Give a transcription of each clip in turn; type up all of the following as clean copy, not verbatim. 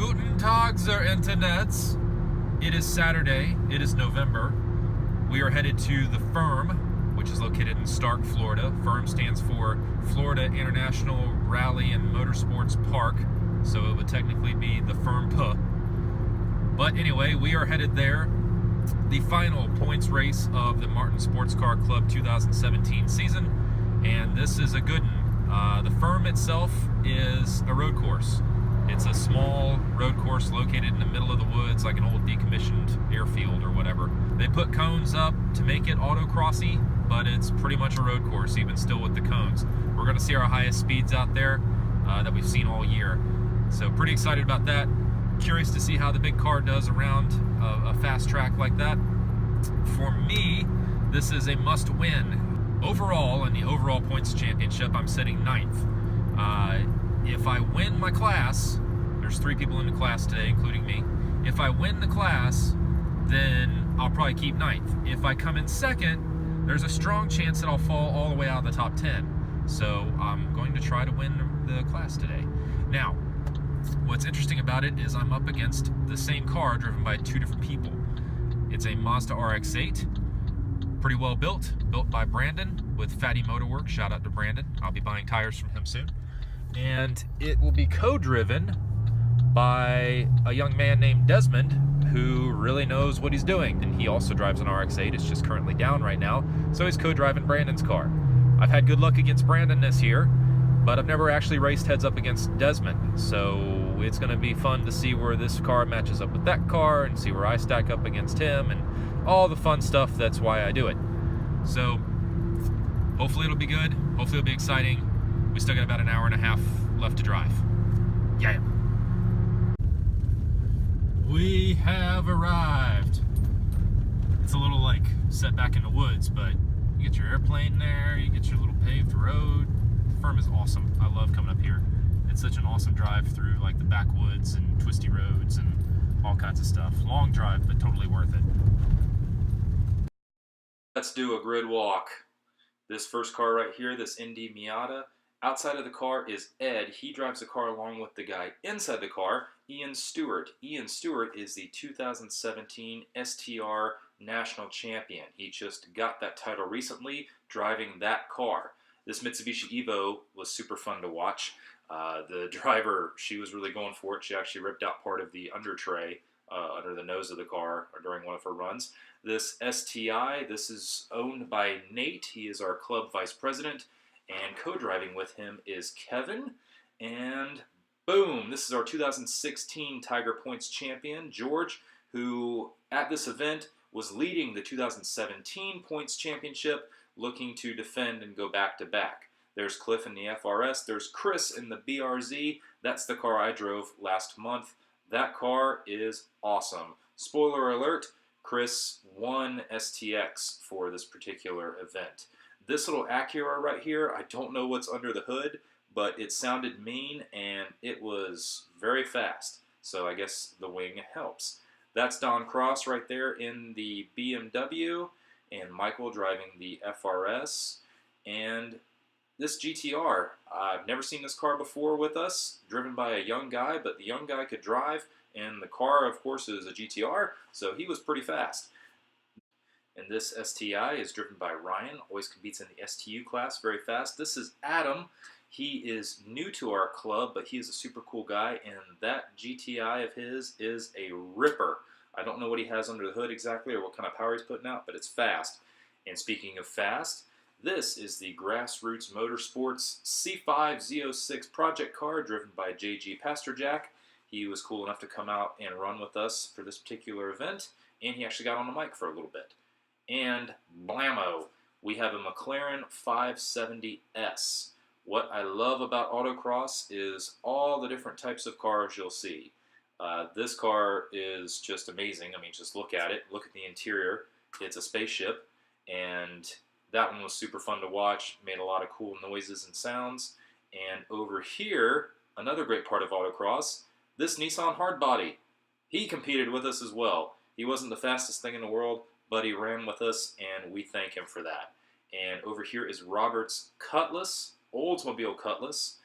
Guten Tag, der Internets. It is Saturday. It is November. We are headed to the Firm, which is located in Stark, Florida. Firm stands for Florida International Rally and Motorsports Park, so it would technically be the Firm P. But anyway, we are headed there. The final points race of the Martin Sports Car Club 2017 season, and this is a good one. The Firm itself is a road course. It's a small road course located in the middle of the woods, like an old decommissioned airfield or whatever. They put cones up to make it autocrossy, but it's pretty much a road course, even still with the cones. We're going to see our highest speeds out there that we've seen all year. So pretty excited about that. Curious to see how the big car does around a fast track like that. For me, this is a must-win. Overall, in the overall points championship, I'm sitting 9th. If I win my class, there's 3 people in the class today, including me. If I win the class, then I'll probably keep 9th. If I come in 2nd, there's a strong chance that I'll fall all the way out of the top 10. So I'm going to try to win the class today. Now, what's interesting about it is I'm up against the same car driven by 2 different people. It's a Mazda RX-8, pretty well built by Brandon with Fatty Motorworks. Shout out to Brandon. I'll be buying tires from him soon. And it will be co-driven by a young man named Desmond who really knows what he's doing. And he also drives an RX-8. It's just currently down right now, so he's co-driving Brandon's car. I've had good luck against Brandon this year, but I've never actually raced heads up against Desmond, so it's going to be fun to see where this car matches up with that car and see where I stack up against him and all the fun stuff. That's why I do it. So hopefully it'll be good. Hopefully it'll be exciting. We still got about an hour and a half left to drive. Yeah. We have arrived. It's a little like set back in the woods, but you get your airplane there, you get your little paved road. The Firm is awesome. I love coming up here. It's such an awesome drive through like the backwoods and twisty roads and all kinds of stuff. Long drive, but totally worth it. Let's do a grid walk. This first car right here, this Indy Miata. Outside of the car is Ed. He drives the car along with the guy inside the car, Ian Stewart. Ian Stewart is the 2017 STR National Champion. He just got that title recently driving that car. This Mitsubishi Evo was super fun to watch. The driver, she was really going for it. She actually ripped out part of the under tray under the nose of the car during one of her runs. This STI, this is owned by Nate. He is our club vice president. And co-driving with him is Kevin. And boom, this is our 2016 Tiger Points champion, George, who at this event was leading the 2017 Points Championship, looking to defend and go back-to-back. There's Cliff in the FRS. There's Chris in the BRZ. That's the car I drove last month. That car is awesome. Spoiler alert, Chris won STX for this particular event. This little Acura right here, I don't know what's under the hood, but it sounded mean and it was very fast. So I guess the wing helps. That's Don Cross right there in the BMW and Michael driving the FRS. And this GTR, I've never seen this car before with us, driven by a young guy, but the young guy could drive. And the car, of course, is a GTR, so he was pretty fast. And this STI is driven by Ryan, always competes in the STU class, very fast. This is Adam. He is new to our club, but he is a super cool guy, and that GTI of his is a ripper. I don't know what he has under the hood exactly or what kind of power he's putting out, but it's fast. And speaking of fast, this is the Grassroots Motorsports C5 Z06 project car driven by JG Pasterjack. He was cool enough to come out and run with us for this particular event, and he actually got on the mic for a little bit. And blammo, we have a McLaren 570S. What I love about autocross is all the different types of cars you'll see. This car is just amazing. I mean, just look at it. Look at the interior. It's a spaceship, and that one was super fun to watch. Made a lot of cool noises and sounds. And over here, another great part of autocross, this Nissan Hardbody. He competed with us as well. He wasn't the fastest thing in the world, but he ran with us, and we thank him for that. And over here is Robert's Cutlass, Oldsmobile Cutlass.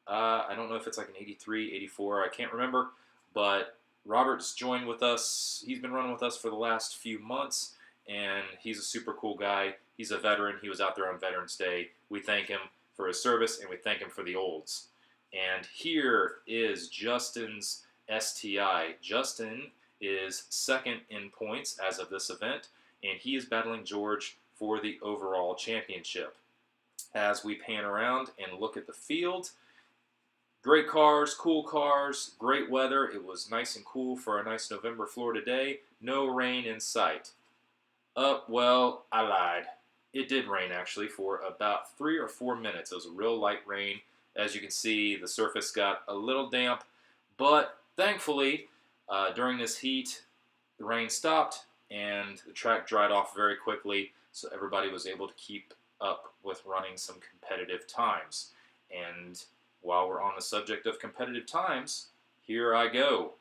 I don't know if it's like an 83, 84, I can't remember, but Robert's joined with us. He's been running with us for the last few months, and he's a super cool guy. He's a veteran. He was out there on Veterans Day. We thank him for his service, and we thank him for the olds. And here is Justin's STI. Justin is second in points as of this event, and he is battling George for the overall championship. As we pan around and look at the field, great cars, cool cars, great weather. It was nice and cool for a nice November Florida day. No rain in sight. Well, I lied. It did rain actually for about 3 or 4 minutes. It was a real light rain. As you can see, the surface got a little damp, but thankfully, during this heat, the rain stopped and the track dried off very quickly, so everybody was able to keep up with running some competitive times. And while we're on the subject of competitive times, here I go.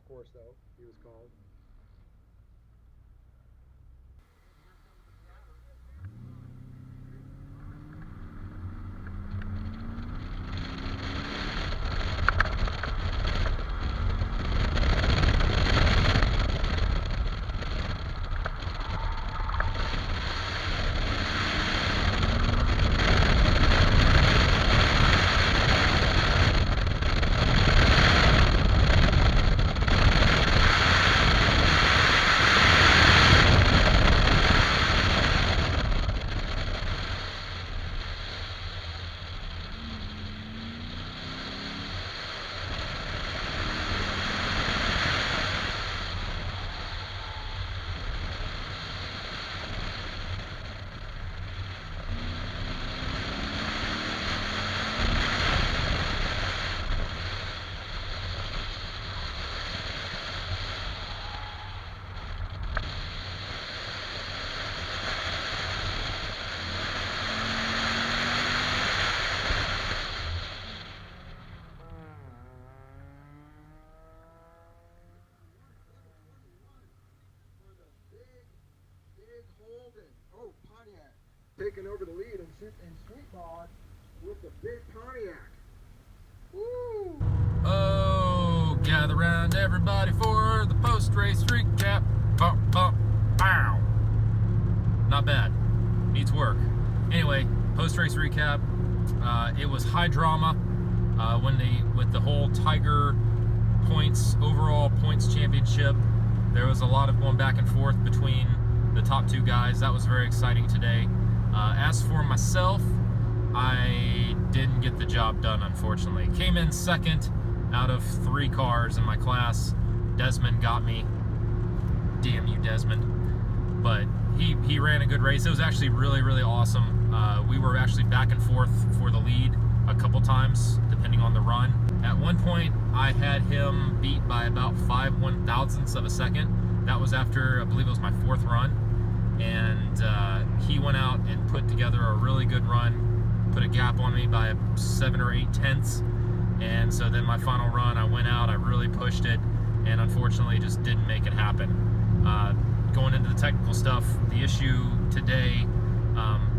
Course though, he was called. taking over the lead and street mod with the big Pontiac. Woo! Oh, gather round everybody for the post-race recap. Bump, bump, bow. Not bad. Needs work. Anyway, post-race recap. It was high drama with the whole Tiger points, overall points championship. There was a lot of going back and forth between the top two guys. That was very exciting today. As for myself, I didn't get the job done, unfortunately. Came in second out of 3 cars in my class. Desmond got me. Damn you, Desmond. But he ran a good race. It was actually really, really awesome. We were actually back and forth for the lead a couple times, depending on the run. At one point, I had him beat by about 5 1/1000ths of a second. That was after, I believe it was my 4th run. And he went out and put together a really good run, put a gap on me by 7 or 8 tenths. And so then my final run, I went out, I really pushed it, and unfortunately just didn't make it happen. Going into the technical stuff, the issue today,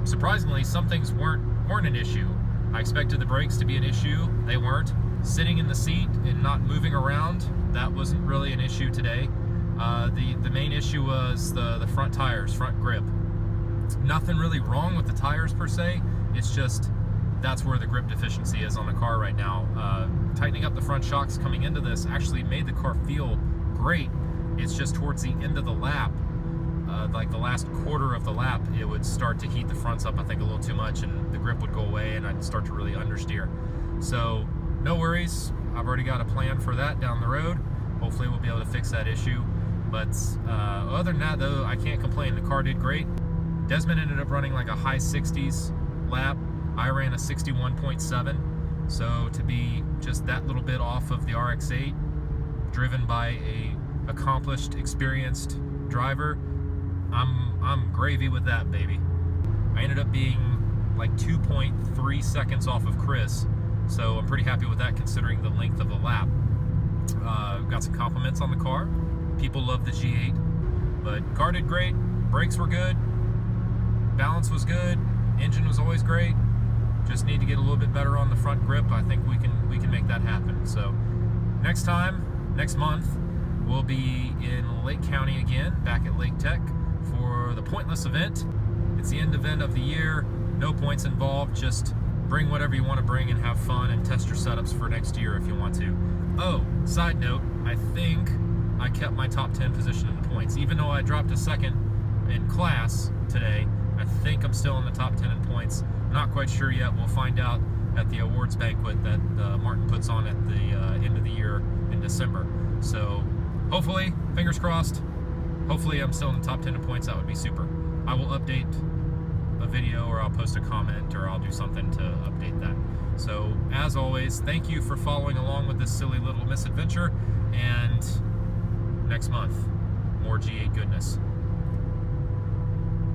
surprisingly, some things weren't an issue. I expected the brakes to be an issue. They weren't. Sitting in the seat and not moving around, that wasn't really an issue today. The main issue was the front tires, front grip. Nothing really wrong with the tires per se. It's just that's where the grip deficiency is on the car right now. Tightening up the front shocks coming into this actually made the car feel great. It's just towards the end of the lap, like the last quarter of the lap, it would start to heat the fronts up, I think, a little too much, and the grip would go away and I'd start to really understeer. So no worries, I've already got a plan for that down the road. Hopefully we'll be able to fix that issue. But other than that, though, I can't complain. The car did great. Desmond ended up running like a high 60s lap. I ran a 61.7. So to be just that little bit off of the RX-8, driven by a accomplished, experienced driver, I'm gravy with that, baby. I ended up being like 2.3 seconds off of Chris, so I'm pretty happy with that considering the length of the lap. Got some compliments on the car. People love the G8, but car did great. Brakes were good. Balance was good. Engine was always great. Just need to get a little bit better on the front grip. I think we can make that happen. So next month, we'll be in Lake County again, back at Lake Tech for the Pointless event. It's the end event of the year. No points involved. Just bring whatever you want to bring and have fun and test your setups for next year if you want to. Oh, side note, I think I kept my top 10 position in the points. Even though I dropped a second in class today, I think I'm still in the top 10 in points. Not quite sure yet. We'll find out at the awards banquet that Martin puts on at the end of the year in December. So hopefully, fingers crossed, hopefully I'm still in the top 10 in points. That would be super. I will update a video, or I'll post a comment, or I'll do something to update that. So as always, thank you for following along with this silly little misadventure, and next month, more G8 goodness.